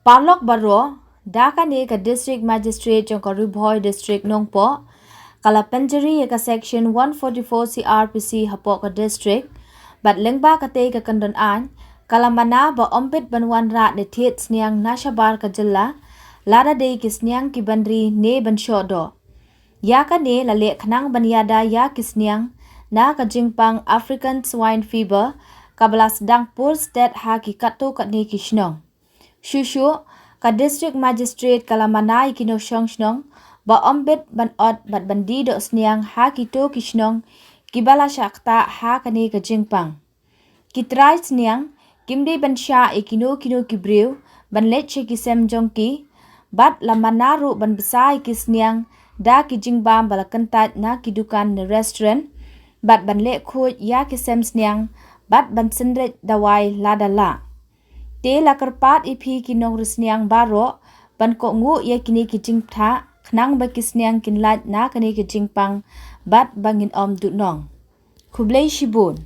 Parlok Baro, Daka Neka District Magistrate Jonkaruboy District Nongpo, Kalapanjari Eka Section 144 CRPC Hapoka District, But Lengba Kateka Kandon An, Kalamana ba Ompit Banwan Rat de Tits Niang Nashabar Kajilla, Lada de Kisniang Kibandri Ne Banshodo. Yaka ne la le Kanang Banyada Ya Kisniang, Na Kajingpang African Swine Fever, Kabalas Dangpur State Haki Kato Katni Kishnong. Shushu, ka District Magistrate Kalamanai Kino Shongshnong, ba Ombit Ban Ot Bat Bandido Sniang Ha Kito Kishnong, Kibala Shakta Ha Kani Kajingpang. Kitrai Sniang, Kimdi Ban Sha Kino Kibriu, Ban Leche Kisem Jongki, Bat Lamanaru Ban Besai Kisniang, Da Kijingbam Balakantat Na Kidukan ne Restaurant, Bat Ban Le Khoj Ya Kisem Sniang, Bat Ban Sendret Dawai Ladala. Te la kerpat ipi kinong resniang baro ban ko ngu ye kini kijing tha khnang ba kisniang kinlat na kani kijing pang bat bangin om du nong Kublai Shibun